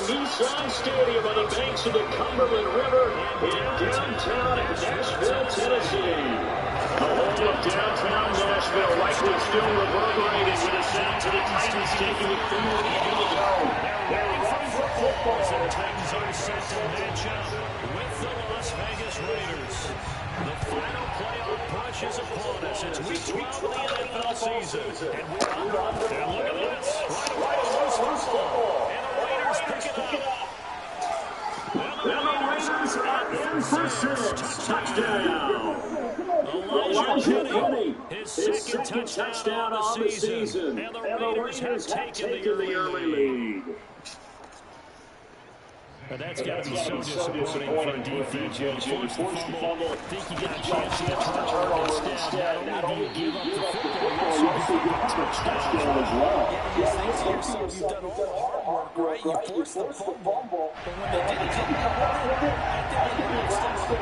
Nissan Stadium on the banks of the Cumberland River in downtown Nashville, Tennessee. The whole of downtown Nashville likely still reverberating with the sounds of the Titans taking it forward into the zone. They're ready for football. The Titans are set to match up with the Las Vegas Raiders. The final playoff push is upon us. It's week 12 of the NFL season. And we're under. And look at this. Right away, loose football. And the Raiders pick it up. And the Raiders are in for 6. Touchdown. Elijah Penny, his second touchdown of the season. And the Raiders have taken the early lead. And that's got to be so disappointing for a defense. You forced the fumble. Think you got a chance to get touchdown. Not only do you give up the football, you also give up a touchdown as well. Yeah, you think to yourself, you've done all the hard work, right? You forced the fumble. But when they did it, I think they still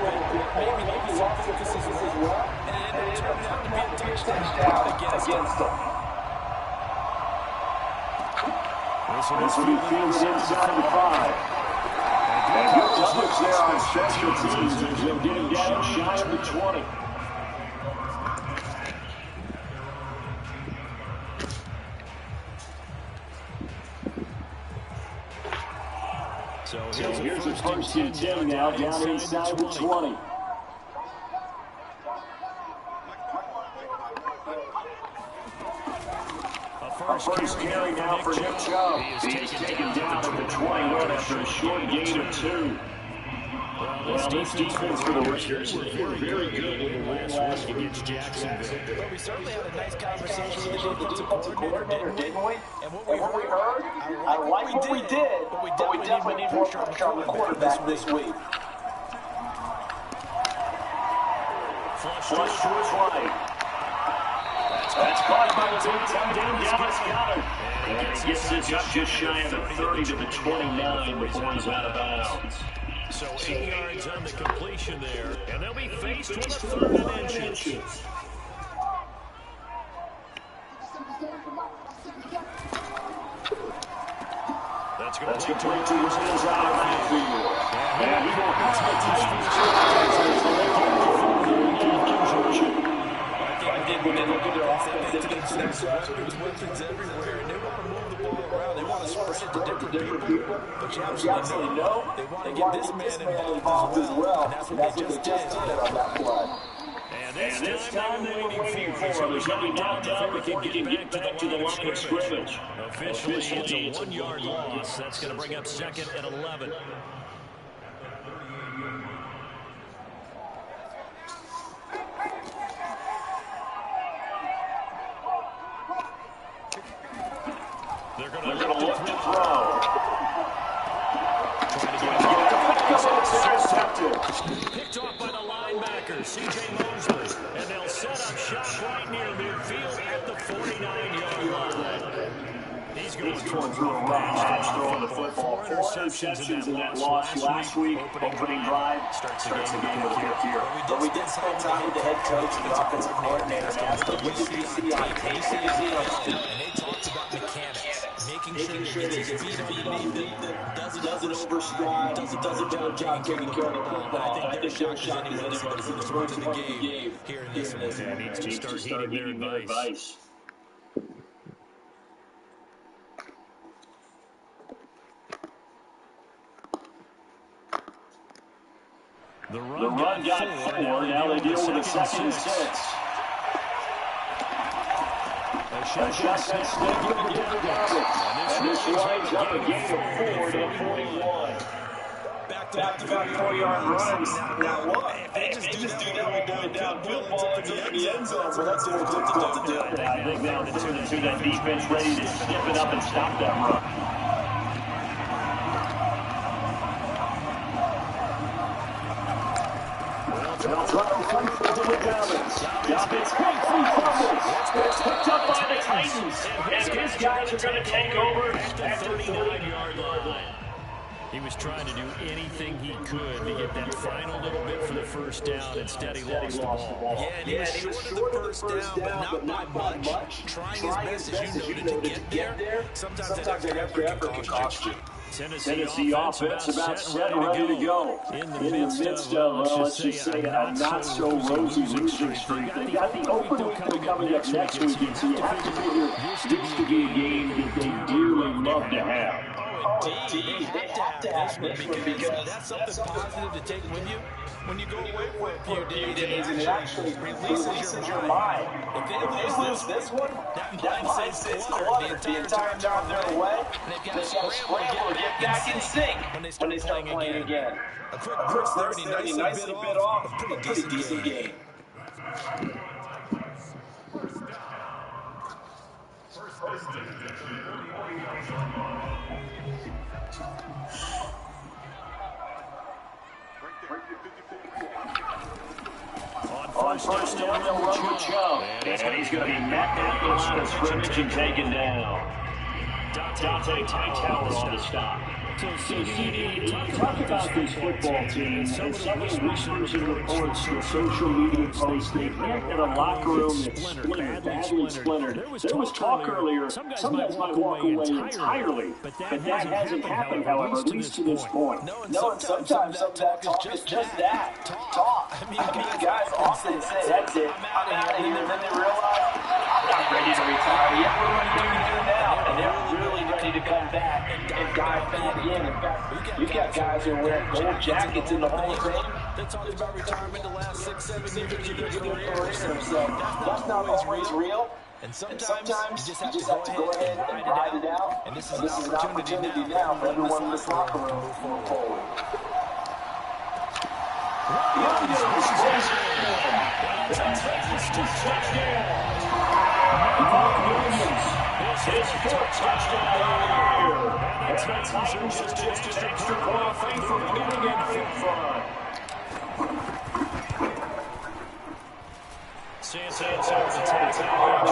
maybe lost emphasis as well. And it turned out to be a touchdown against them. This will be fielded inside the 5. And good coverage there on special teams as they'll get him down shy of the 20. So here's a first and 10 now down inside the 20. First carry now for Nick Chubb. He's taken down at the 21 after a short gain of 2. Well, this defense for the Raiders were very good in the last week against Jacksonville. But we certainly had a nice conversation with the defensive coordinator, didn't we? And what we heard, I like what we did, but we definitely need more pressure on the quarterback this week. Flush to his right. That's caught by the down Dallas Goedert. And he gets this up just shy of the 30 to the 29 before he's out of bounds. So 8 yards on the completion there, and they'll be faced with a 3rd and inches. That's going to take 2 runs out of backfield. And he will have the Titans as they make it I think when they look at their offense, they get weapons everywhere, and they want to move the ball around. They want to spread it to different people. But you absolutely know they want to get this man involved as well. And that's what they just did on that play. And this time they were waiting for it. There's nothing down before he can get back to the line of scrimmage. Officially, it's a 1-yard loss. That's going to bring up 2nd and 11. They're going to look to throw. Picked off by the linebacker, C.J. Mosley. And they'll set up shop right near midfield at the 49-yard line. He's going through a rough patch throwing the football. 4 interceptions in that loss last week. Opening drive starts the game with a pick here. But we did spend time with the head coach and the offensive coordinator. We did see on tape, and they talked It's about mechanics, making sure that his feet underneath him, doesn't overstride, does a better job taking care of the football. And I think they're shocked as anybody for the first part of the game here in this one. Yeah, needs to start heeding their advice. The run got 4. Now they deal with a 2nd and 6. A shotgun snap to Denver Gabbert. And this winds up a gain of 4 to 41. Back-to-back 4-yard runs. Now what? If they just do that with going downfield, ball into the end zone, so that's more difficult to do. I think now the 2-2, that defense ready to step it up and stop that run. They'll try to run for the Dobbins. Dobbins quick, 3 fumbles. It's picked up by the Titans. And his guys are going to take over at the 39-yard line. He was trying to do anything he could to get that final little bit for the first down. Instead, he lost the ball. Yeah, he was short of the first down, but not by much. Trying his best, as you know, to get there. Sometimes that extra effort can cost you. Tennessee offense about set and ready to go. In the midst of, let's just say, a not-so-rosy losing streak. They've got the open week coming up next weekend, so you have to figure this to be a game that they dearly love to have. Indeed, they have to have this one because that's something positive to take with you when you go away for a few days and it actually releases your mind. If they lose this one, that mind sits cluttered the entire time they're away. They've got to scramble to get back in sync when they start playing again. A quick 30, nicely bit off, a pretty decent game. On first down, they'll run with Chubb. And he's going to be met at the line of scrimmage and taken down. Dante Hightower on the stop. So, CD, talk about this football team and some of the whispers and reports, the social media posts, they hit in a locker room that's splintered, badly splintered. There was talk earlier, some guys might walk away entirely, but that hasn't happened, however, at least to this point. No, and sometimes that talk is just that, talk. I mean, guys often say, that's it, I'm out of here, and then they realize, I'm not ready to retire yet, what am I going to do now? And they're really ready to come back and dive back in. In fact, you've got guys who wear gold jackets in the Hall of Fame. They talked about retirement the last 6-7 years of their career. So that's not always real. And sometimes you just have to go ahead and ride it out. And this is an opportunity now for everyone in this locker room to move forward. His 4th touchdown of the year. And the Titans just extra point for getting it in front. Saints have to take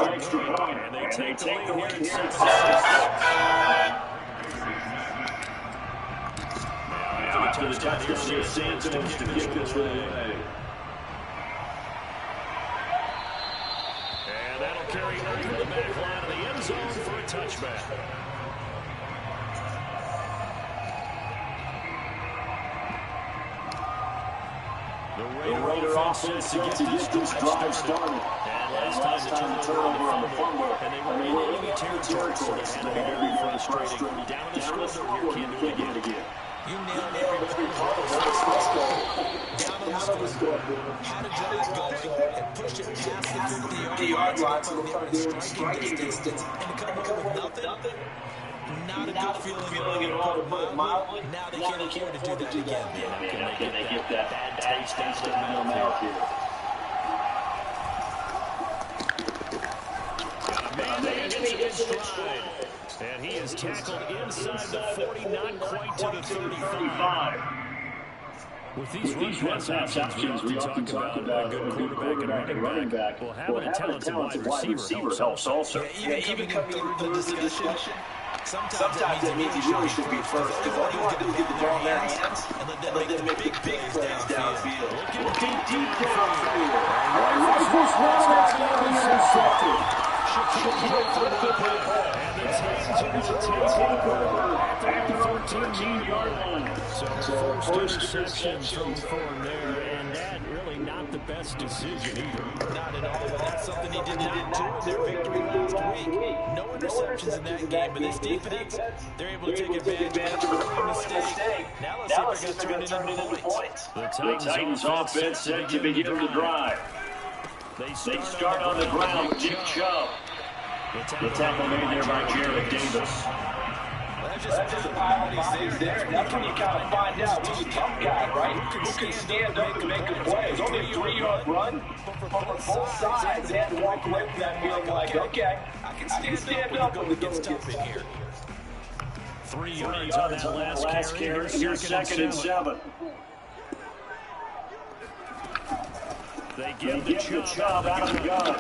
an extra point, and they take the lead here in 7-6. After the touchdown, Saints wants to get this one away. And that'll carry over the back line of the end zone for a touchback. The Raider offense to get this drive started. And last time the turnover on the fumble. And they were in enemy territory, so they had to be very frustrating. Down the score here, can't do it again. You nailed every part of this. Down on the score. How to just go and push it past the 50-yard line so they're in striking distance and to come up with nothing. Not a good feeling at all, to put it mildly. Now they can't afford to do that again. Can they get that bad taste in the mouth here? And he is tackled inside the 40, not quite to the 35. With these run options, we often talk about a good quarterback and running back. Well, having a talented wide receiver helps also. Even coming through the discussion, sometimes that means you really should be first. Because all you want to do is get the ball in their hands and let them make big plays downfield. Looking deep downfield. Rifles one, that's going to be intercepted. Shaquille with the win. And the Titans are going to take over at the 14-yard line. So first interception thrown for him there, and that really not the best decision either. Not at all. That's something he did not do in their victory last week. No interceptions in that game, but this defense, they're able to take advantage of an early mistake. Now let's see if they're going to turn it into points. The Titans offense set to begin the drive. They start on the ground with Nick Chubb. The tackle made there by Jarrett Davis. That's just a pile of bodies there. That's when you kind of find out who's a tough guy, right? Who can stand up and make a play. It's only a 3-yard run, but for both sides, they had to walk away from that feeling like, okay, I can stand up when the going gets tough in here. 3 yards on that last carry. Here's second and 7. They give the Chubb out of the gun.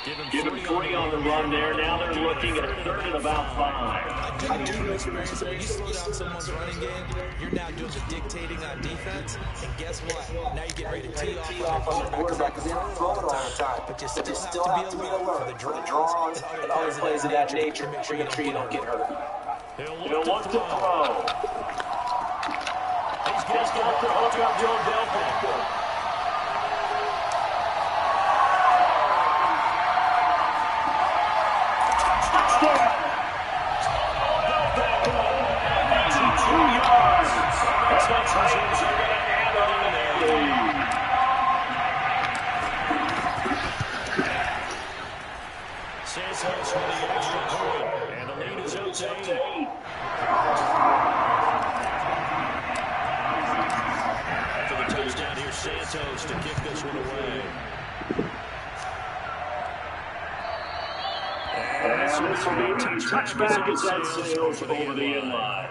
Give him 3 on the run there. Now they're looking at a third and about 5. I do know experience that when you slow down someone's running game, you're now doing the dictating on defense. And guess what? Now you get ready to tee off on the quarterback because they don't throw it all the time. But you still have to be alert for the draws and other plays of that nature. Make sure you don't get hurt. He'll look to throw. He's got to hook up Joe Delpit. Santos with the extra point, and the lead is up to 8. After the touchdown, here's Santos to kick this one away. And this will be a touchback as that sails over the end line.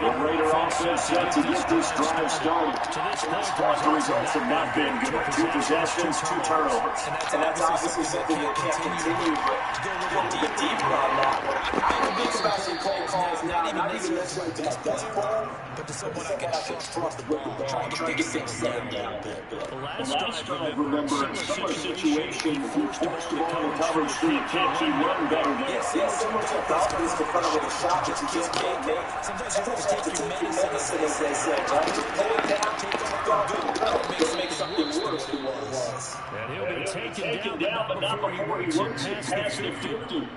The Raider offense set to get this drive started. The results have not been good. 2 possessions, 2 turnovers. And that's obviously something that can't continue, but to go a little bit deeper on that one, I think about some play calls now, not even necessarily to the best player, but to someone I can trust the ball, trying to get things settled down a bit. The last drive, remember, in similar situation, forced the ball in coverage 3 and can't keep running better than Yes, someone took the offense to front with a shot that you just can't make. Sometimes you have to take your medicine, as they say, right? Just pull it down, take it, just make something worse than what it was. and he'll be taken down, but not before he works it past the 50.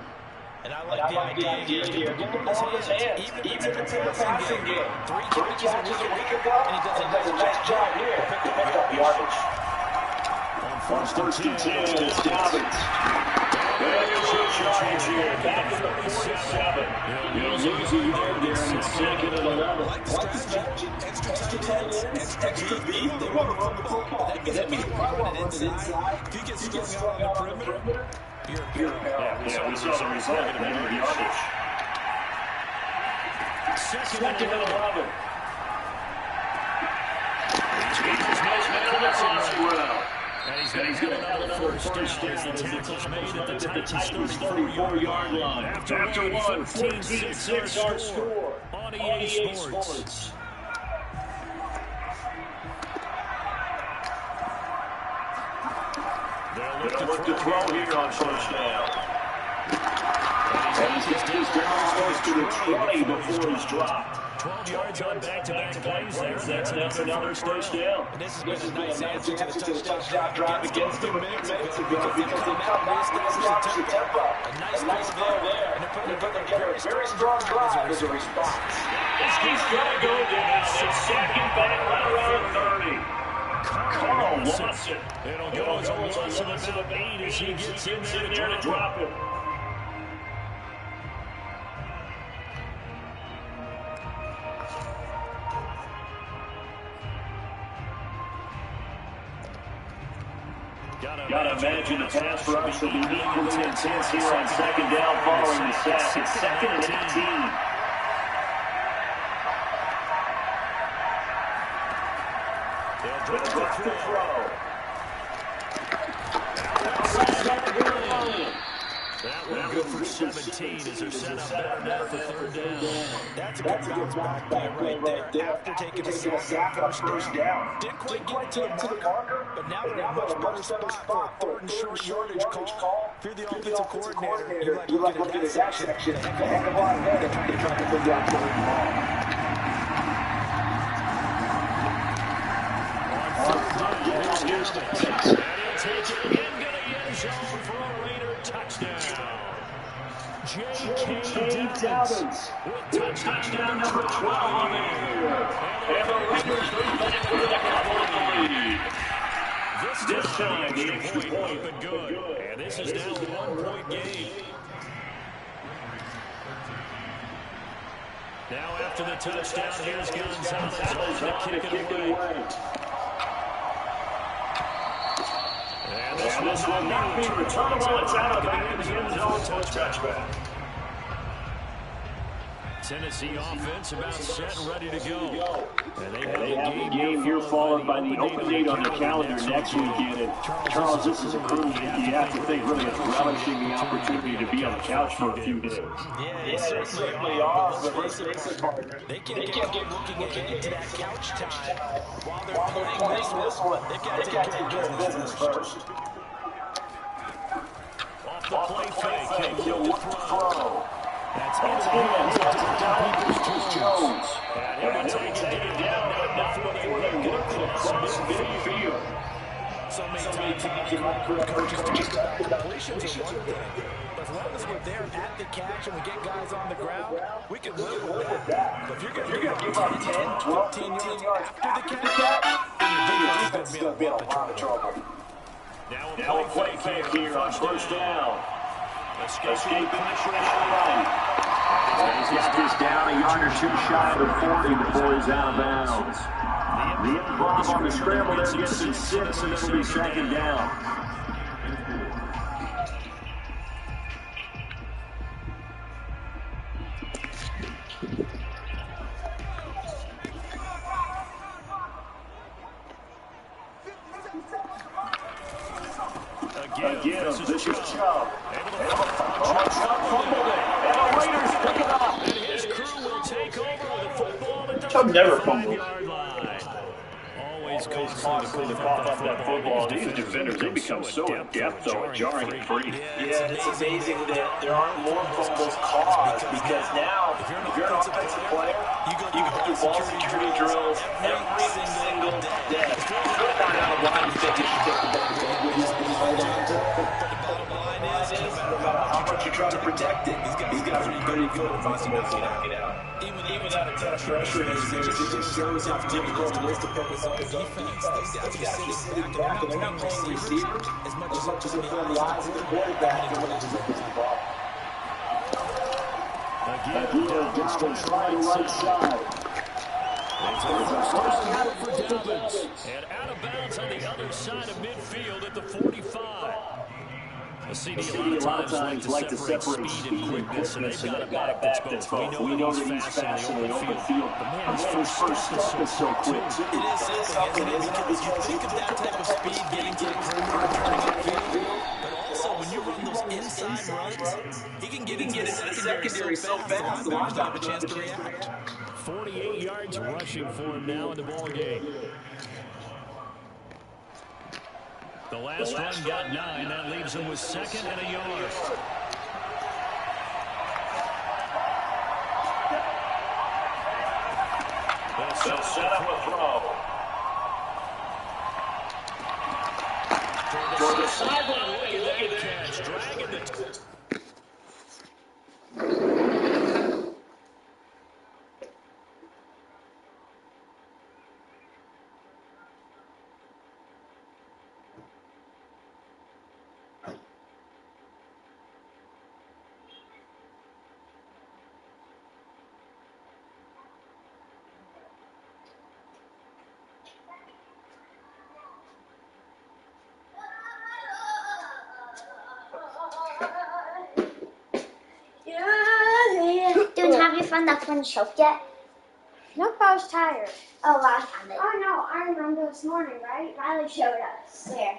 And I like the idea here. Get the ball in his hands, even if it's in the passing game. 3 catches a week ago, and he does a nice job here to pick up yardage. On first and 10, it's Dobbins. There's your charge here, back to the 47. He'll lose a yard there, and it's second and 11. Like the strategy, extra tight ends, extra speed. They want to run the football. That means you run it inside. If you get strung out on the perimeter, you're Yeah, we saw the result of that yardage. Second and 11. And he's got another first down as the tackle's made at the Titans' 34-yard line. After one, 14-6 our score on EA Sports. They'll look to throw here on first down. And he's down close to the 20 before he's dropped. 12 yards on back-to-back plays there. That's another first down. this has been a nice answer to the touchdown drive against them minutes ago because they come back and establish the tempo. A nice throw there. And they're putting together a very strong drive as a response. He's going to go down. It's second back right around 30. Carl Lawson. It'll go as a loss of about 8 as he gets in there to drop it. Gotta imagine the pass rush will be equally intense here on second down following the sack. It's second and 18. They'll drop the throw. That one good for 17 as they're set up better now for third down. That's a good bounce back play right there. After taking a sack on first down. Didn't quite get to the marker, but now they're in a much better spot for a third and short yardage call. If you're the offensive coordinator, you like looking at that section. The heck of a lot better. They're trying to figure out where the ball. Here's the pass. And he'll take it again, going to end zone for a Raider touchdown. J.K. Dobbins with touchdown number 12 on there. And the Raiders move back with a half-point lead. This time, the extra point, but good. And this is now a one-point game. Now after the touchdown, here's Gonzalez to kick it away. And this will not be returnable. It's out of bounds in the end zone for a touchback. Tennessee offense about set and ready to go. And they have the game here followed by the open date on the calendar next weekend. And Charles, this is a crew you have to think really is relishing the opportunity to be on the couch for a few days. Yeah, they certainly are. But they can't get looking ahead to that couch time while they're playing this one. They've got to take care of business first. Off the play fake, he'll look to throw. That's Jones. And he'll take it down before they get across midfield. So many times you might correct coaches talk about completions are one thing. But as long as we're there at the catch and we get guys on the ground, we can live with that. But if you're going to give up 10, 12, 15 yards after the catch, then your defense is going to be in a lot of trouble. Now a play fake here on first down. Escaping pressure right. He's got this down a yard or two shy of the 40 before he's out of bounds. The inbound on the scramble there gets him 6, and it'll be second down. Again, a vicious Chubb. Chubb fumbled it, and the Raiders pick it up. And his crew will take over with the football at the Chubb never fumbled. 5-yard line. Always Costly to cough up that football. These defenders, they become so adept, though, at jarring it free. Yeah, it's amazing that there aren't more fumbles caused because now, if you're an offensive player, you go through ball security drills every single day. You're not out of line, you think you should take the ball. No matter how much you try to protect it, these guys are pretty good at finding ways to knock it out. Even without a ton of pressure, it just shows how difficult it is to focus on the defense. These guys are sitting back and they're not playing receivers as much as they're playing the eyes of the quarterback and when he's the ball. Again, Dobbins trying right side. It's a first down for Dobbins. And out of bounds on the other side of midfield at the 45. A CD a lot of times like to separate speed and quickness, and they've got a back that's both. We know that he's fast in the open field, but man, his first step is so quick. It is something, because you think of that type of speed getting to the perimeter and turning upfield, but also when you run those inside runs, he can get into the secondary so fast the line's not have a chance to react. 48 yards rushing for him now in the ball game. The last run got 9. That leaves him with second and a yard. They'll set up a throw. Toward the sideline. Look at that catch. Dragging the... Have you found that one choked yet? Nope, I was tired. Oh, I found it. Oh no, I remember this morning, right? Riley showed us. Where?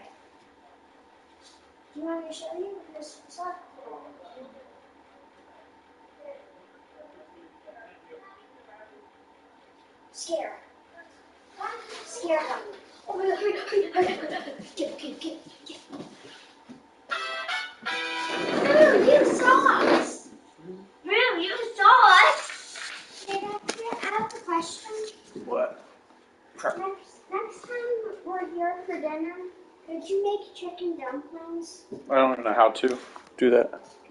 Do you want me to show you? This one? Scare. Scare her. Oh my God, hurry. Get. Drew, you saw us. Drew, you saw us. Hey, I have a question. What? Next time we're here for dinner, could you make chicken dumplings? I don't even know how to do that.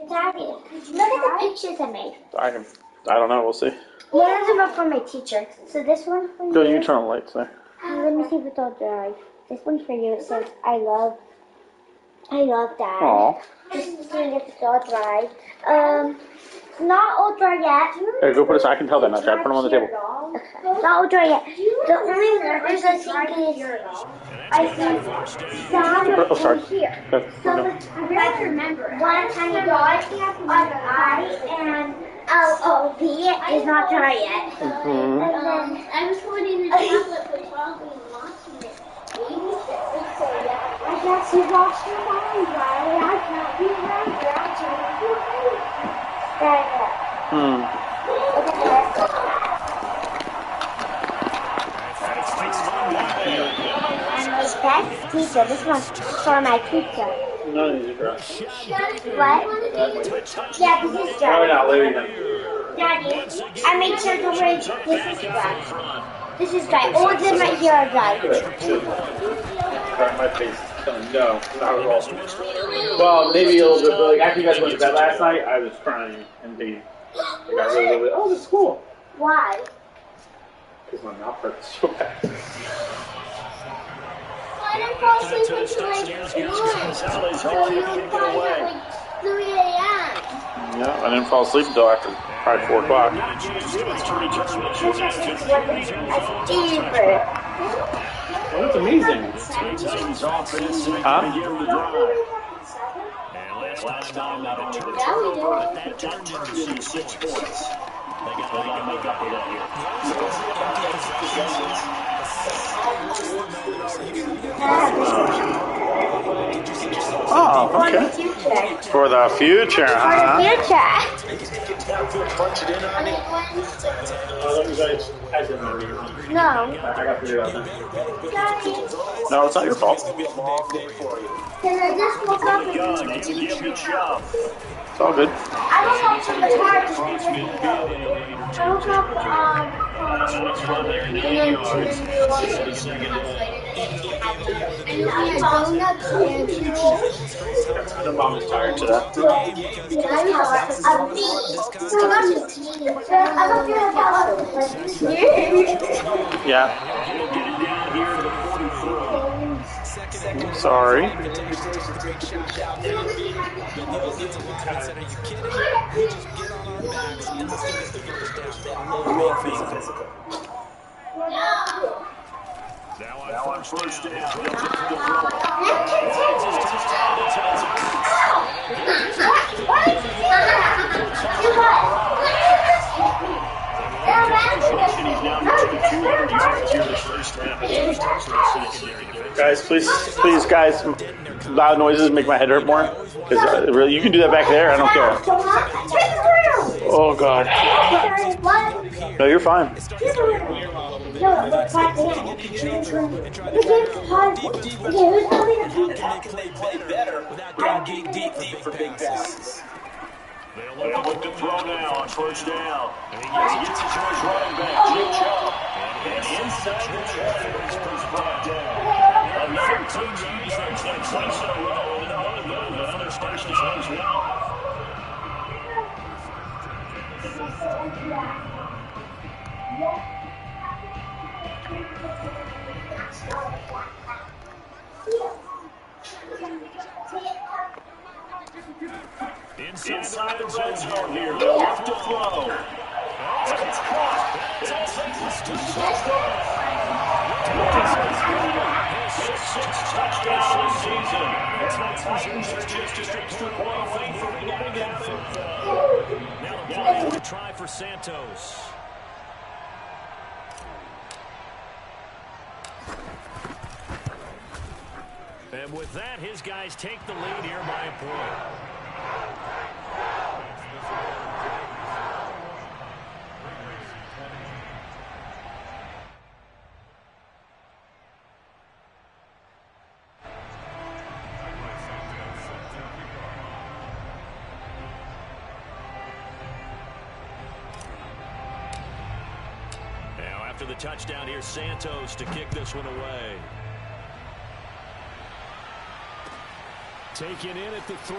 Daddy, look at the pictures I made. I don't know. We'll see. One of them are for my teacher. So this one for you. Go, you can turn on the lights there. Let me see if it's all dry. This one's for you. It says, I love Dad. Aw. Just seeing if it's all dry. It's not all dry yet. Hey, go put this. I can tell that now, Chad. Put them on the table. Okay. It's not all dry yet. The only letters I think is, I see Dad Oh, sorry. here. That's, So no. I really remember it. One tiny dot on I and L-O-V is not dry yet. Mhm. And then I was holding the chocolate for probably watching it. I guess you lost your mind, Riley. I can't remember. Look at this. And my best teacher. This one's for my teacher. None of these are dry. What? Yeah, this is dry. Probably not leaving them. Daddy, I made sure to read this is dry. This is dry. All of them right here are dry. Sorry, my face is killing. No, not at all. Well, maybe a little bit, but like after you guys went to bed last night, I was crying and being. I got really, oh, this is cool. Why? Because my mouth hurts so bad. I didn't fall asleep until like 1. So you were falling at like 3 a.m. Yeah, I didn't fall asleep until after probably 4 o'clock. Oh, that's amazing. Huh? Last time not only the turnover, but that turned into 6 points. They got to make up for that Oh, okay. For the future, huh? No. I got figured out. Daddy, No, it's not your fault. can I just woke up and It's all good. I woke up from the car to I woke up, and then donuts and cheese. The mom is tired today. Yeah. Sorry. Now on first down. Guys, please, guys, loud noises make my head hurt more. Because really, you can do that back there. I don't care. Oh God. No, you're fine. They'll look to throw now on first down. And he gets his choice running back, Jim Chubb. And inside the traffic, he's brought down. A 13 yards, like twice in a row, and another first down as well. Inside the red zone here, they'll have to throw. It's caught. His 6th touchdown this season. The Titans are just an extra point away from getting it. Now the play to try for Santos. And with that, his guys take the lead here by a point. after the touchdown. Here's Santos to kick this one away. Taken in at the 3.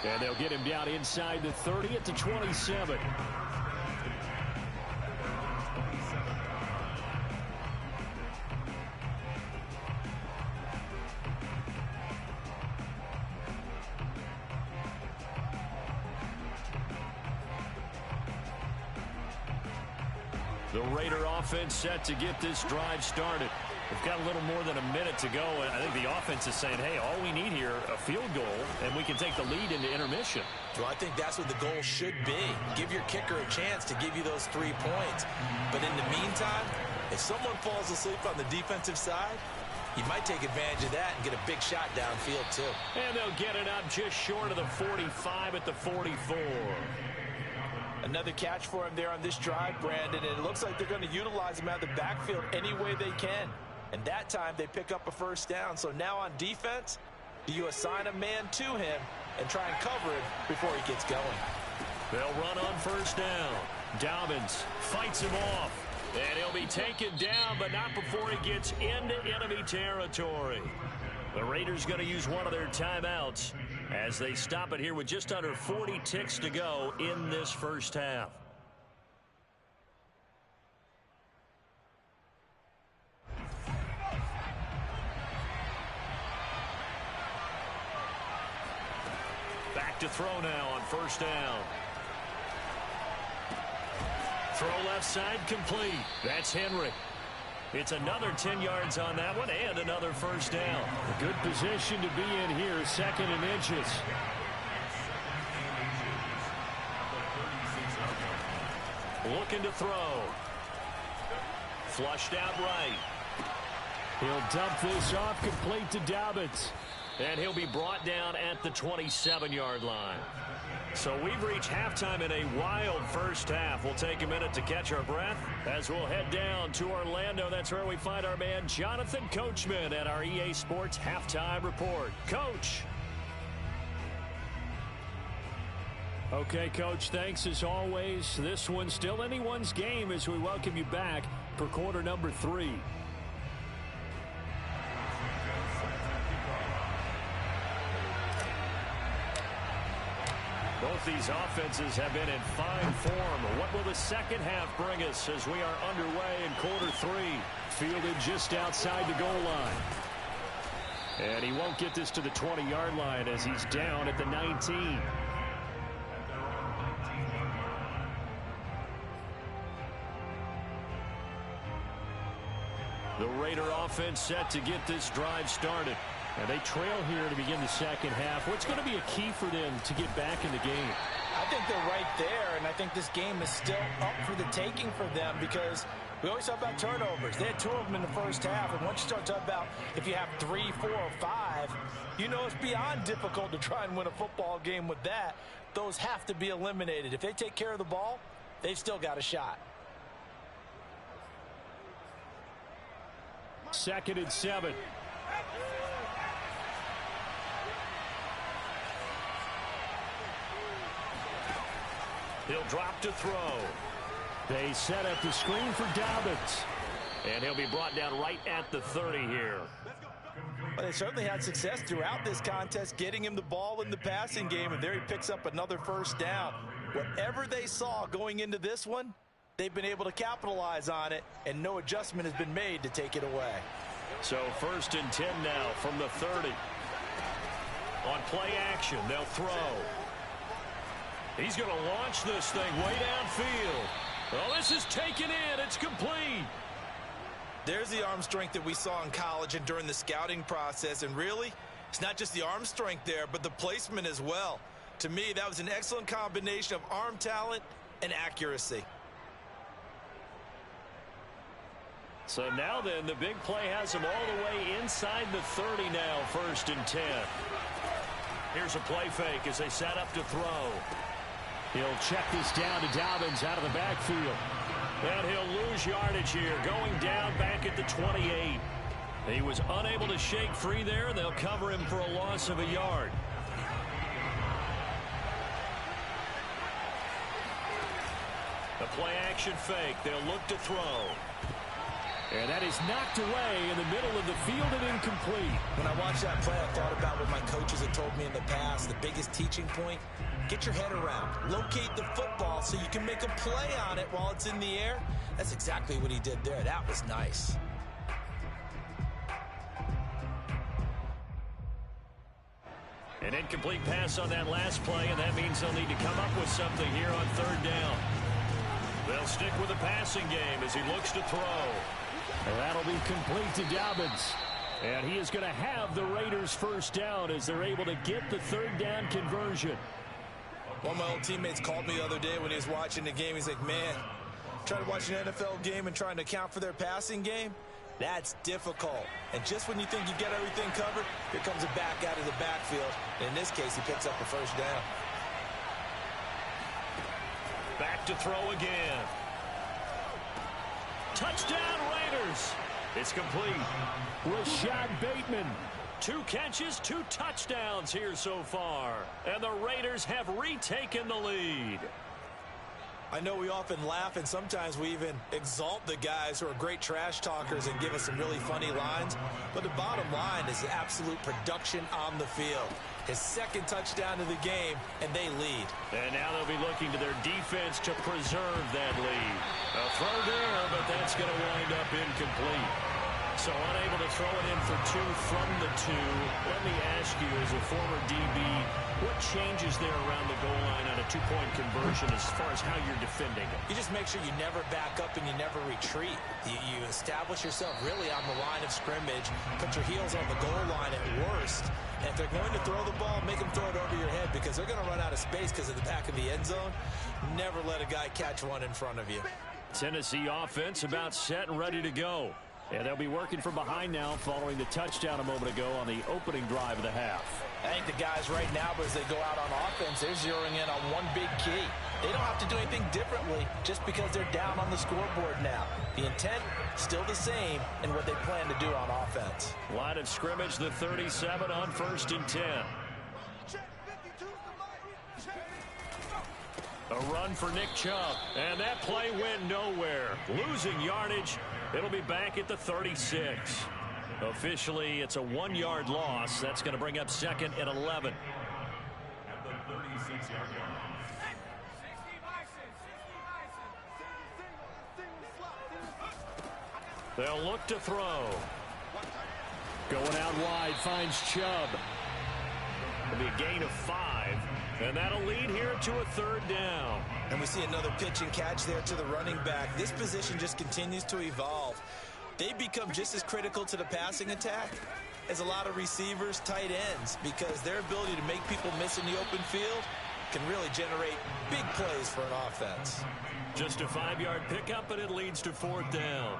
And they'll get him down inside the 30 at the 27. The Raider offense set to get this drive started. We've got a little more than a minute to go, and I think the offense is saying, hey, all we need here, a field goal, and we can take the lead into intermission. Well, I think that's what the goal should be. Give your kicker a chance to give you those 3 points. But in the meantime, if someone falls asleep on the defensive side, you might take advantage of that and get a big shot downfield, too. And they'll get it up just short of the 45 at the 44. Another catch for him there on this drive, Brandon, and it looks like they're going to utilize him out of the backfield any way they can. And that time they pick up a first down. So now on defense, do you assign a man to him and try and cover him before he gets going? They'll run on first down. Dobbins fights him off. And he'll be taken down, but not before he gets into enemy territory. The Raiders going to use one of their timeouts as they stop it here with just under 40 ticks to go in this first half. Back to throw now on first down. Throw left side complete. That's Henry. It's another 10 yards on that one and another first down. A good position to be in here, 2nd and inches. Looking to throw. Flushed out right. He'll dump this off complete to Dobbins. And he'll be brought down at the 27-yard line. So we've reached halftime in a wild first half. We'll take a minute to catch our breath as we'll head down to Orlando. That's where we find our man Jonathan Coachman at our EA Sports Halftime Report. Coach. Okay, Coach, thanks as always. This one's still anyone's game as we welcome you back for quarter number 3. Both these offenses have been in fine form. What will the second half bring us as we are underway in quarter 3? Fielded just outside the goal line. And he won't get this to the 20-yard line as he's down at the 19. The Raider offense set to get this drive started. And they trail here to begin the second half. What's going to be a key for them to get back in the game? I think they're right there, and I think this game is still up for the taking for them because we always talk about turnovers. They had 2 of them in the first half, and once you start talking about if you have 3, 4, or 5, you know it's beyond difficult to try and win a football game with that. Those have to be eliminated. If they take care of the ball, they've still got a shot. 2nd and 7. He'll drop to throw. They set up the screen for Dobbins. And he'll be brought down right at the 30 here. Well, they certainly had success throughout this contest getting him the ball in the passing game, and there he picks up another first down. Whatever they saw going into this one, they've been able to capitalize on it, and no adjustment has been made to take it away. So 1st and 10 now from the 30. On play action, they'll throw. He's going to launch this thing way downfield. Well, this is taken in. It's complete. There's the arm strength that we saw in college and during the scouting process. And really, it's not just the arm strength there, but the placement as well. To me, that was an excellent combination of arm talent and accuracy. So now then, the big play has him all the way inside the 30 now, 1st and 10. Here's a play fake as they set up to throw. He'll check this down to Dobbins out of the backfield. And he'll lose yardage here, going down back at the 28. He was unable to shake free there. They'll cover him for a loss of a yard. The play action fake. They'll look to throw. And that is knocked away in the middle of the field and incomplete. When I watched that play, I thought about what my coaches had told me in the past. The biggest teaching point, get your head around. Locate the football so you can make a play on it while it's in the air. That's exactly what he did there. That was nice. An incomplete pass on that last play, and that means they'll need to come up with something here on third down. They'll stick with the passing game as he looks to throw. And that'll be complete to Dobbins. And he is going to have the Raiders first down as they're able to get the third down conversion. One of my old teammates called me the other day when he was watching the game. He's like, man, trying to watch an NFL game and trying to account for their passing game, that's difficult. And just when you think you get everything covered, here comes a back out of the backfield. And in this case, he picks up a first down. Back to throw again. Touchdown, Raiders. It's complete. Rashad Bateman. 2 catches, 2 touchdowns here so far. And the Raiders have retaken the lead. I know we often laugh, and sometimes we even exalt the guys who are great trash talkers and give us some really funny lines. But the bottom line is the absolute production on the field. His second touchdown of the game, and they lead. And now they'll be looking to their defense to preserve that lead. A throw there, but that's going to wind up incomplete. So unable to throw it in for 2 from the 2. Let me ask you, as a former DB, what changes there around the goal line on a 2-point conversion as far as how you're defending it? You just make sure you never back up and you never retreat. You establish yourself really on the line of scrimmage, put your heels on the goal line at worst. And if they're going to throw the ball, make them throw it over your head because they're going to run out of space because of the back of the end zone. Never let a guy catch one in front of you. Tennessee offense about set and ready to go. And they'll be working from behind now following the touchdown a moment ago on the opening drive of the half. I think the guys right now, as they go out on offense, they're zeroing in on one big key. They don't have to do anything differently just because they're down on the scoreboard now. The intent, still the same in what they plan to do on offense. Line of scrimmage, the 37 on 1st and 10. A run for Nick Chubb, and that play went nowhere. Losing yardage, it'll be back at the 36. Officially, it's a 1-yard loss. That's going to bring up 2nd and 11. At the 36-yard line. They'll look to throw. Going out wide, finds Chubb. It'll be a gain of 5. And that'll lead here to a 3rd down. And we see another pitch and catch there to the running back. This position just continues to evolve. They become just as critical to the passing attack as a lot of receivers, tight ends, because their ability to make people miss in the open field can really generate big plays for an offense. Just a 5-yard pickup, and it leads to 4th down.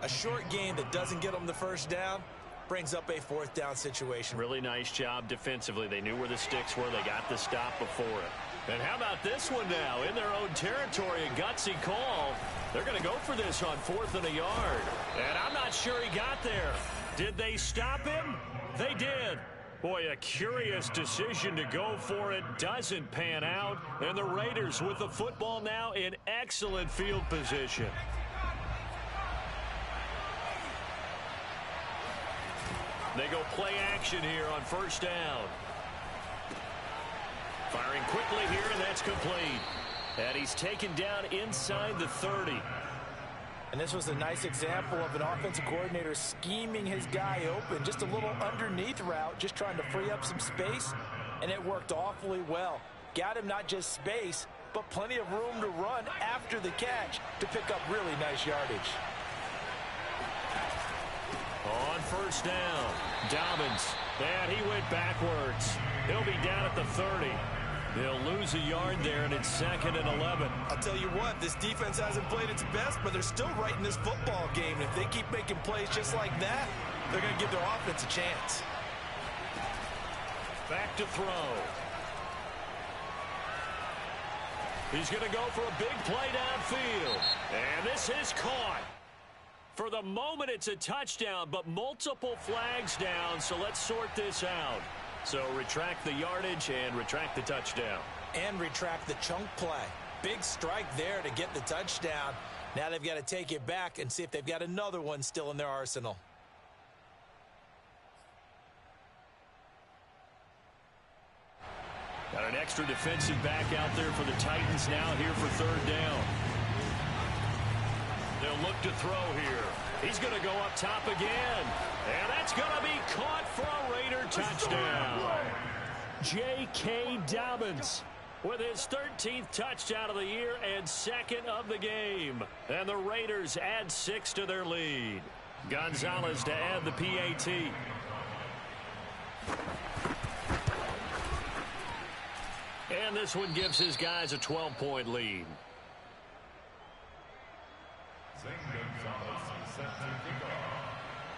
A short gain that doesn't get them the first down brings up a 4th down situation. Really nice job defensively. They knew where the sticks were. They got the stop before it. And how about this one now? In their own territory, a gutsy call. They're going to go for this on 4th and a yard. And I'm not sure he got there. Did they stop him? They did. Boy, a curious decision to go for it. Doesn't pan out. And the Raiders with the football now in excellent field position. They go play action here on 1st down. Firing quickly here, and that's complete. And he's taken down inside the 30. And this was a nice example of an offensive coordinator scheming his guy open. Just a little underneath route, just trying to free up some space. And it worked awfully well. Got him not just space, but plenty of room to run after the catch to pick up really nice yardage. On 1st down, Dobbins. And he went backwards. He'll be down at the 30. They'll lose a yard there, and it's 2nd and 11. I'll tell you what, this defense hasn't played its best, but they're still right in this football game. And if they keep making plays just like that, they're going to give their offense a chance. Back to throw. He's going to go for a big play downfield. And this is caught. For the moment, it's a touchdown, but multiple flags down, so let's sort this out. So retract the yardage and retract the touchdown. And retract the chunk play. big strike there to get the touchdown. Now they've got to take it back and see if they've got another one still in their arsenal. Got an extra defensive back out there for the Titans now here for third down. They'll look to throw here. He's going to go up top again. And that's going to be caught for a Raider touchdown. J.K. Dobbins with his 13th touchdown of the year and second of the game. And the Raiders add 6 to their lead. Gonzalez to add the PAT. And this one gives his guys a 12-point lead.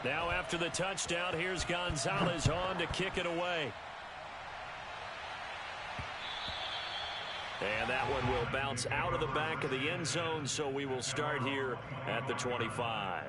Now after the touchdown, here's Gonzalez on to kick it away. And that one will bounce out of the back of the end zone, so we will start here at the 25.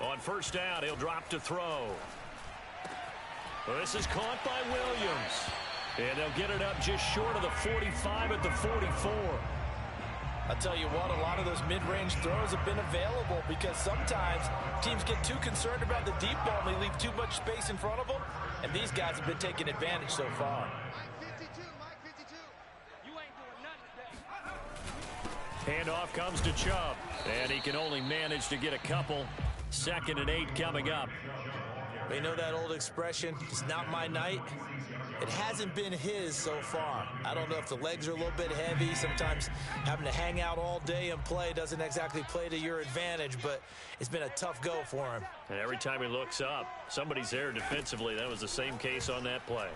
On first down, he'll drop to throw. Well, this is caught by Williams. And they'll get it up just short of the 45 at the 44. I'll tell you what, a lot of those mid-range throws have been available because sometimes teams get too concerned about the deep ball and they leave too much space in front of them. And these guys have been taking advantage so far. Handoff comes to Chubb. And he can only manage to get a couple. 2nd and 8 coming up. We know that old expression, it's not my night. It hasn't been his so far. I don't know if the legs are a little bit heavy. Sometimes having to hang out all day and play doesn't exactly play to your advantage, but it's been a tough go for him. And every time he looks up, somebody's there defensively. That was the same case on that play.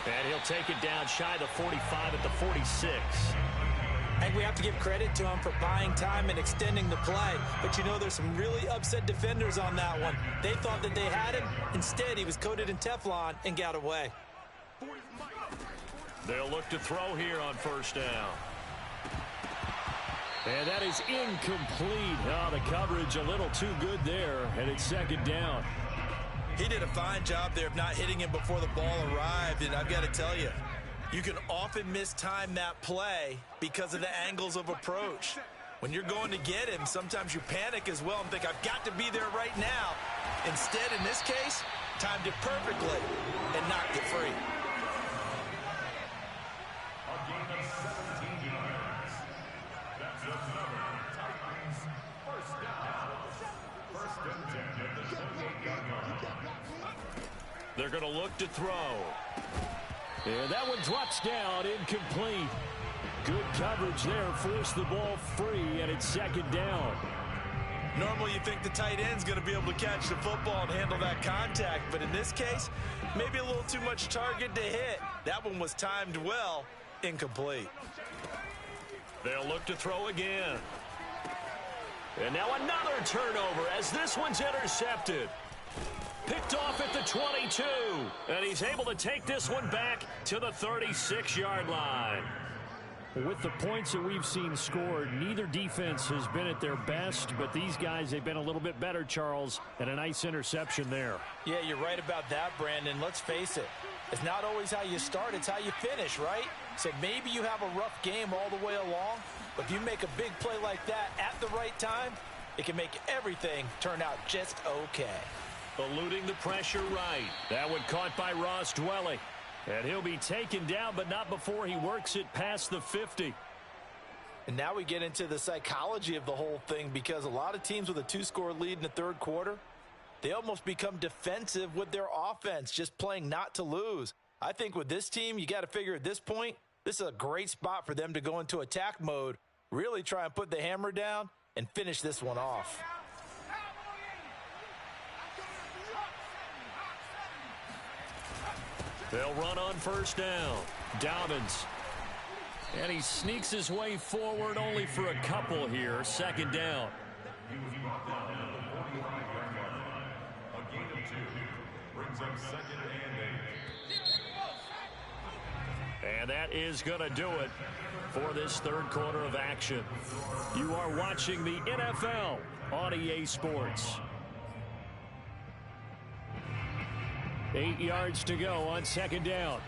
And he'll take it down shy of the 45 at the 46. I think we have to give credit to him for buying time and extending the play. But, you know, there's some really upset defenders on that one. They thought that they had him. Instead, he was coated in Teflon and got away. They'll look to throw here on first down. And that is incomplete. Oh, the coverage a little too good there, and it's 2nd down. He did a fine job there of not hitting him before the ball arrived, and I've got to tell you, you can often mistime that play because of the angles of approach. When you're going to get him, sometimes you panic as well and think, I've got to be there right now. Instead, in this case, timed it perfectly and knocked it free. They're going to look to throw. And that one drops down, incomplete. Good coverage there, forced the ball free, and it's 2nd down. Normally you think the tight end's going to be able to catch the football and handle that contact, but in this case, maybe a little too much target to hit. That one was timed well, incomplete. They'll look to throw again. And now another turnover as this one's intercepted. Picked off at the 22, and he's able to take this one back to the 36-yard line. With the points that we've seen scored, neither defense has been at their best, but these guys, they've been a little bit better, Charles, and a nice interception there. Yeah, you're right about that, Brandon. Let's face it. It's not always how you start, it's how you finish, right? So maybe you have a rough game all the way along, but if you make a big play like that at the right time, it can make everything turn out just okay. Eluding the pressure right. That one caught by Ross Dwelly. And he'll be taken down, but not before he works it past the 50. And now we get into the psychology of the whole thing, because a lot of teams with a 2-score lead in the 3rd quarter, they almost become defensive with their offense, just playing not to lose. I think with this team, you got to figure at this point, this is a great spot for them to go into attack mode, really try and put the hammer down and finish this one off. They'll run on first down. Dobbins. And he sneaks his way forward only for a couple here. Second down. He was brought down at the 45-yard line. A gain of 2 brings up 2nd and 8. And that is going to do it for this third quarter of action. You are watching the NFL on EA Sports. 8 yards to go on second down.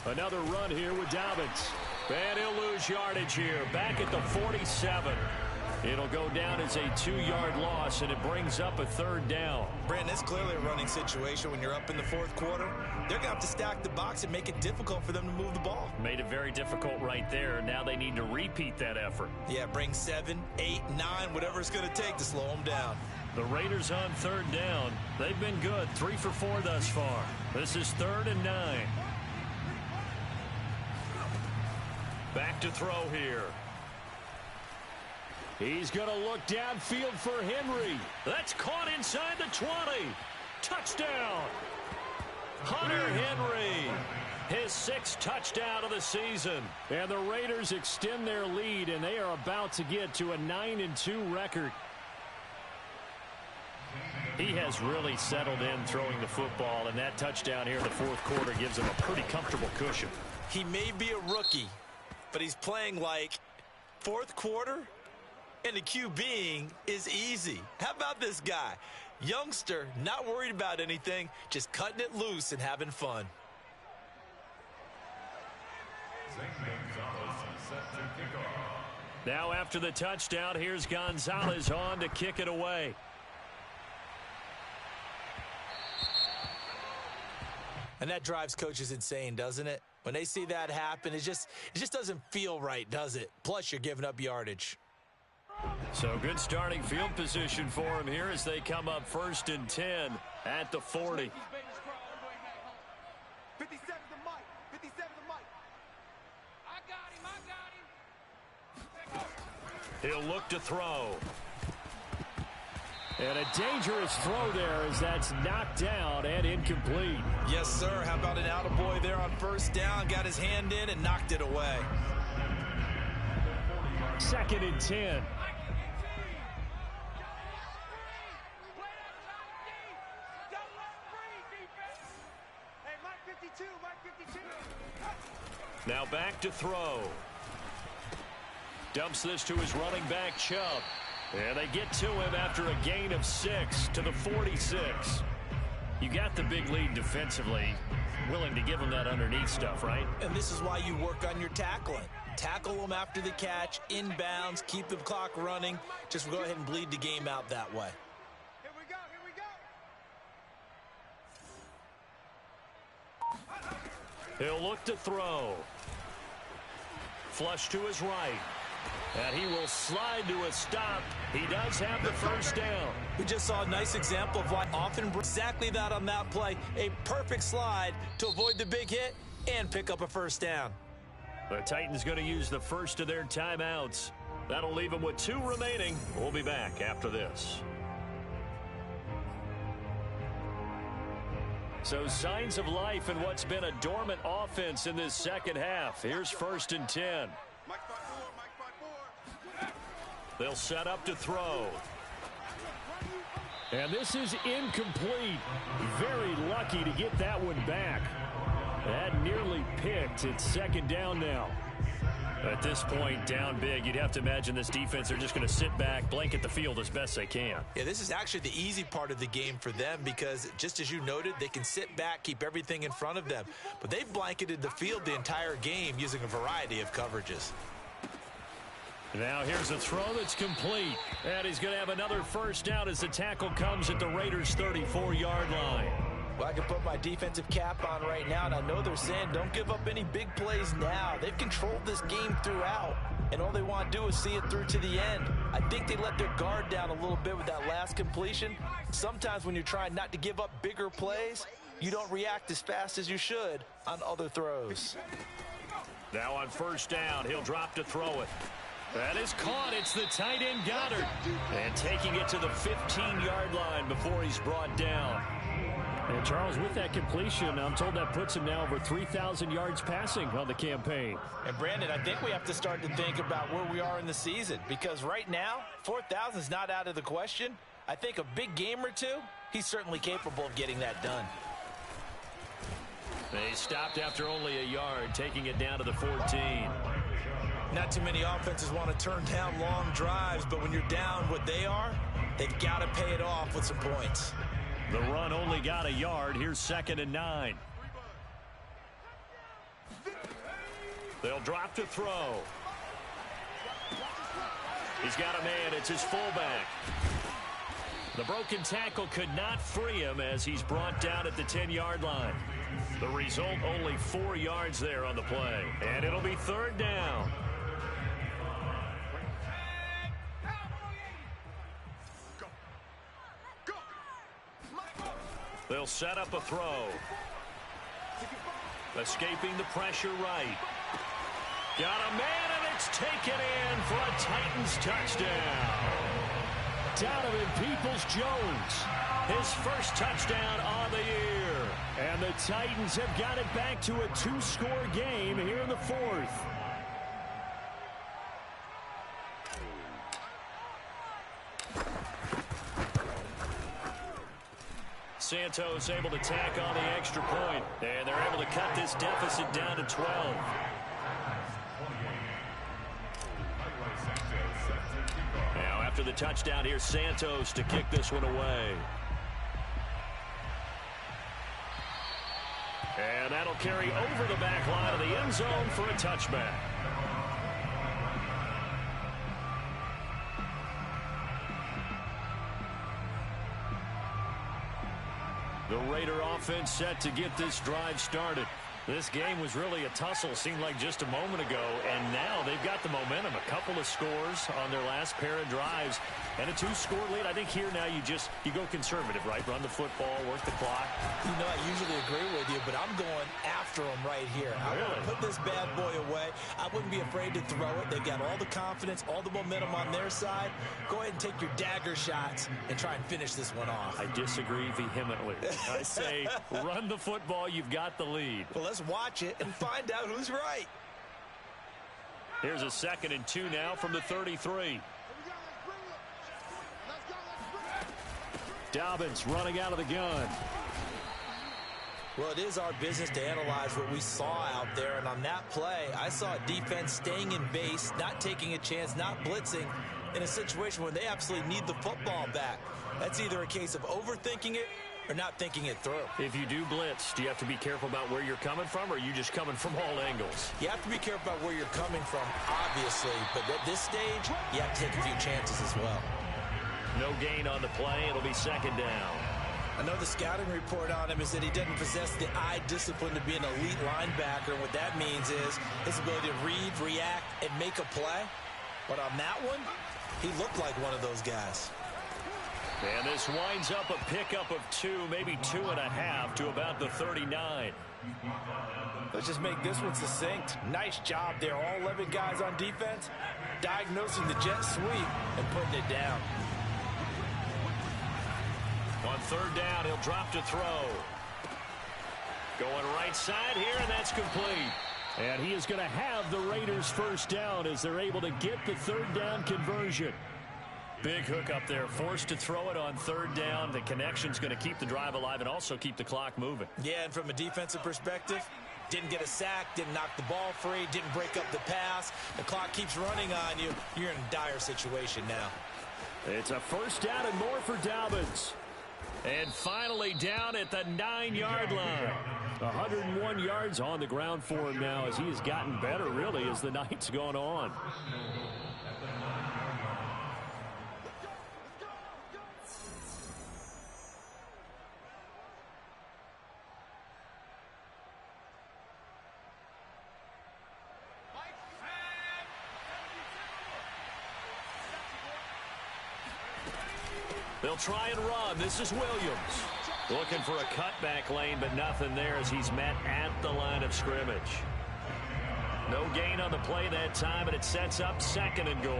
Another run here with Dobbins. And he'll lose yardage here. Back at the 47. It'll go down as a 2-yard loss, and it brings up a third down. Brandon, it's clearly a running situation when you're up in the fourth quarter. They're going to have to stack the box and make it difficult for them to move the ball. Made it very difficult right there. Now they need to repeat that effort. Yeah, bring 7, 8, 9, whatever it's going to take to slow them down. The Raiders on third down. They've been good, 3 for 4 thus far. This is 3rd and 9. Back to throw here. He's going to look downfield for Henry. That's caught inside the 20. Touchdown. Hunter Henry. His 6th touchdown of the season. And the Raiders extend their lead, and they are about to get to a 9-2 record. He has really settled in throwing the football, and that touchdown here in the fourth quarter gives him a pretty comfortable cushion. He may be a rookie, but he's playing like fourth quarter, and the QBing is easy. How about this guy? Youngster, not worried about anything, just cutting it loose and having fun. Now after the touchdown, here's Gonzalez on to kick it away. And that drives coaches insane, doesn't it? When they see that happen, it just doesn't feel right, does it? Plus, you're giving up yardage. So good starting field position for him here as they come up 1st and 10 at the 40. 57 to Mike. 57 to Mike. I got him. He'll look to throw. And a dangerous throw there as that's knocked down and incomplete. Yes, sir. How about an attaboy there on 1st down? Got his hand in and knocked it away. 2nd and 10. Now back to throw. Dumps this to his running back, Chubb. And they get to him after a gain of 6 to the 46. You got the big lead defensively. Willing to give him that underneath stuff, right? And this is why you work on your tackling. Tackle them after the catch, inbounds, keep the clock running. Just go ahead and bleed the game out that way. Here we go, here we go. He'll look to throw. Flush to his right. And he will slide to a stop. He does have the 1st down. We just saw a nice example of why often exactly that on that play. A perfect slide to avoid the big hit and pick up a 1st down. The Titans going to use the first of their timeouts. That'll leave them with 2 remaining. We'll be back after this. So signs of life in what's been a dormant offense in this second half. Here's 1st and 10. They'll set up to throw. And this is incomplete. Very lucky to get that one back. That nearly picked. It's 2nd down now. At this point, down big, you'd have to imagine this defense are just going to sit back, blanket the field as best they can. Yeah, this is actually the easy part of the game for them because, just as you noted, they can sit back, keep everything in front of them. But they've blanketed the field the entire game using a variety of coverages. Now here's a throw that's complete. And he's going to have another 1st down as the tackle comes at the Raiders' 34-yard line. Well, I can put my defensive cap on right now, and I know they're saying don't give up any big plays now. They've controlled this game throughout, and all they want to do is see it through to the end. I think they let their guard down a little bit with that last completion. Sometimes when you're trying not to give up bigger plays, you don't react as fast as you should on other throws. Now on 1st down, he'll drop to throw it. That is caught. It's the tight end Goddard. And taking it to the 15-yard line before he's brought down. And Charles, with that completion, I'm told that puts him now over 3,000 yards passing on the campaign. And Brandon, I think we have to start to think about where we are in the season, because right now, 4,000 is not out of the question. I think a big game or two, he's certainly capable of getting that done. They stopped after only a yard, taking it down to the 14. Not too many offenses want to turn down long drives, but when you're down what they are, they've got to pay it off with some points. The run only got a yard. Here's 2nd and 9. They'll drop to throw. He's got a man. It's his fullback. The broken tackle could not free him as he's brought down at the 10-yard line. The result, only 4 yards there on the play. And it'll be 3rd down. They'll set up a throw. Escaping the pressure right. Got a man, and it's taken in for a Titans touchdown. Donovan Peoples-Jones, his first touchdown on the year. And the Titans have got it back to a 2-score game here in the 4th. Santos able to tack on the extra point, and they're able to cut this deficit down to 12. Now after the touchdown, here's Santos to kick this one away. And that'll carry over the back line of the end zone for a touchback. The Raider offense set to get this drive started. This game was really a tussle, seemed like just a moment ago, and now they've got the momentum. A couple of scores on their last pair of drives, and a 2-score lead. I think here now you go conservative, right? Run the football, work the clock. You know, I usually agree with you, but I'm going after them right here. I want to put this bad boy away. I wouldn't be afraid to throw it. They've got all the confidence, all the momentum on their side. Go ahead and take your dagger shots and try and finish this one off. I disagree vehemently. I say run the football. You've got the lead. Well, let's watch it and find out who's right. Here's a 2nd and 2 now from the 33. Dobbins running out of the gun. Well, it is our business to analyze what we saw out there, and on that play, I saw a defense staying in base, not taking a chance, not blitzing, in a situation where they absolutely need the football back. That's either a case of overthinking it or not thinking it through. If you do blitz, do you have to be careful about where you're coming from, or are you just coming from all angles? You have to be careful about where you're coming from, obviously, but at this stage, you have to take a few chances as well. No gain on the play. It'll be 2nd down. I know the scouting report on him is that he doesn't possess the eye discipline to be an elite linebacker. What that means is his ability to read, react, and make a play. But on that one, he looked like one of those guys. And this winds up a pickup of 2, maybe 2.5 to about the 39. Let's just make this one succinct. Nice job there. All 11 guys on defense diagnosing the jet sweep and putting it down. On 3rd down, he'll drop to throw. Going right side here, and that's complete. And he is going to have the Raiders' first down as they're able to get the 3rd down conversion. Big hook up there, forced to throw it on 3rd down. The connection's going to keep the drive alive and also keep the clock moving. Yeah, and from a defensive perspective, didn't get a sack, didn't knock the ball free, didn't break up the pass. The clock keeps running on you. You're in a dire situation now. It's a 1st down and more for Dobbins. And finally down at the 9-yard line. 101 yards on the ground for him now as he has gotten better, really, as the night's gone on. They'll try and run. This is Williams. Looking for a cutback lane, but nothing there as he's met at the line of scrimmage. No gain on the play that time, and it sets up 2nd and goal.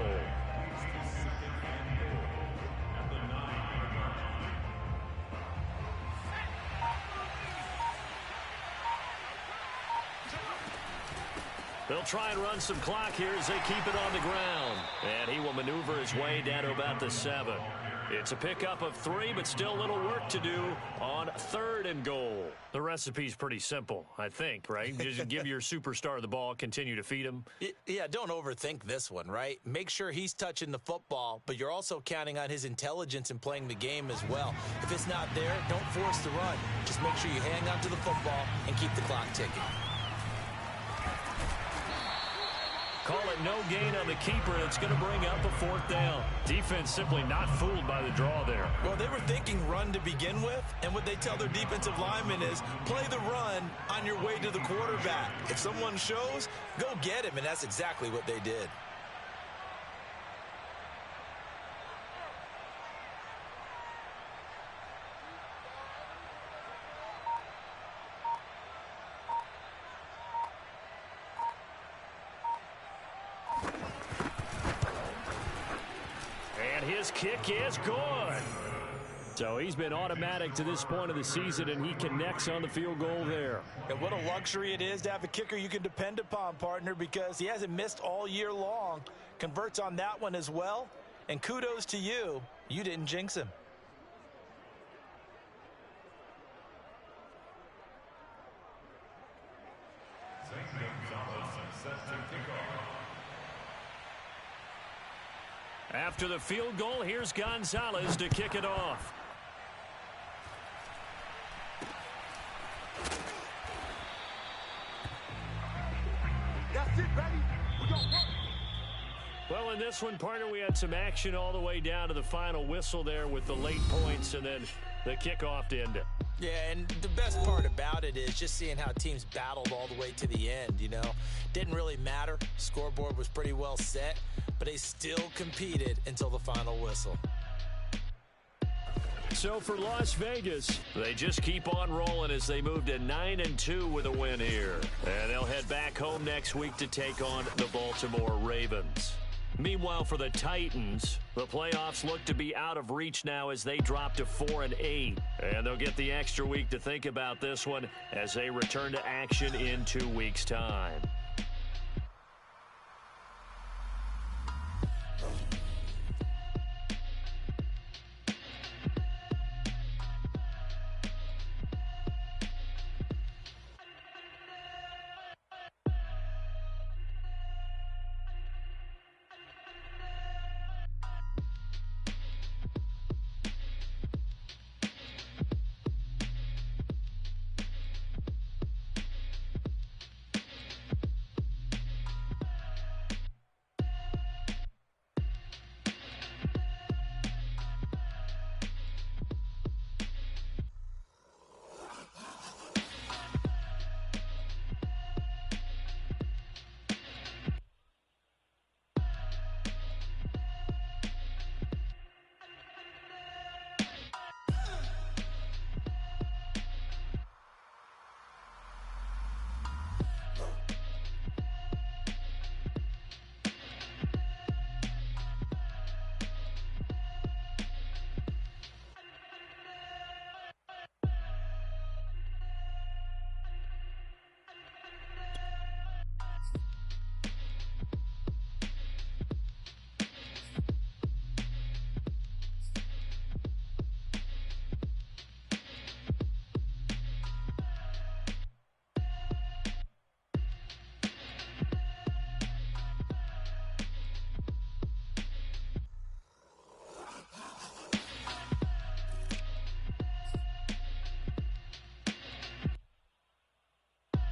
They'll try and run some clock here as they keep it on the ground. And he will maneuver his way down to about the 7. It's a pickup of 3, but still a little work to do on 3rd and goal. The recipe's pretty simple, I think, right? Just give your superstar the ball, continue to feed him. Yeah, don't overthink this one, right? Make sure he's touching the football, but you're also counting on his intelligence in playing the game as well. If it's not there, don't force the run. Just make sure you hang on to the football and keep the clock ticking. Call it no gain on the keeper. It's going to bring up a 4th down. Defense simply not fooled by the draw there. Well, they were thinking run to begin with, and what they tell their defensive linemen is play the run on your way to the quarterback. If someone shows, go get him, and that's exactly what they did. His kick is good. So he's been automatic to this point of the season, and he connects on the field goal there. And what a luxury it is to have a kicker you can depend upon, partner, because he hasn't missed all year long. Converts on that one as well. And kudos to you. You didn't jinx him. After the field goal, here's Gonzalez to kick it off. That's it, baby. We got work. Well, in this one, partner, we had some action all the way down to the final whistle there with the late points and then the kickoff to end it. Yeah, and the best part about it is just seeing how teams battled all the way to the end, you know. Didn't really matter. Scoreboard was pretty well set, but they still competed until the final whistle. So for Las Vegas, they just keep on rolling as they move to 9-2 with a win here. And they'll head back home next week to take on the Baltimore Ravens. Meanwhile, for the Titans, the playoffs look to be out of reach now as they drop to 4-8. And they'll get the extra week to think about this one as they return to action in 2 weeks' time.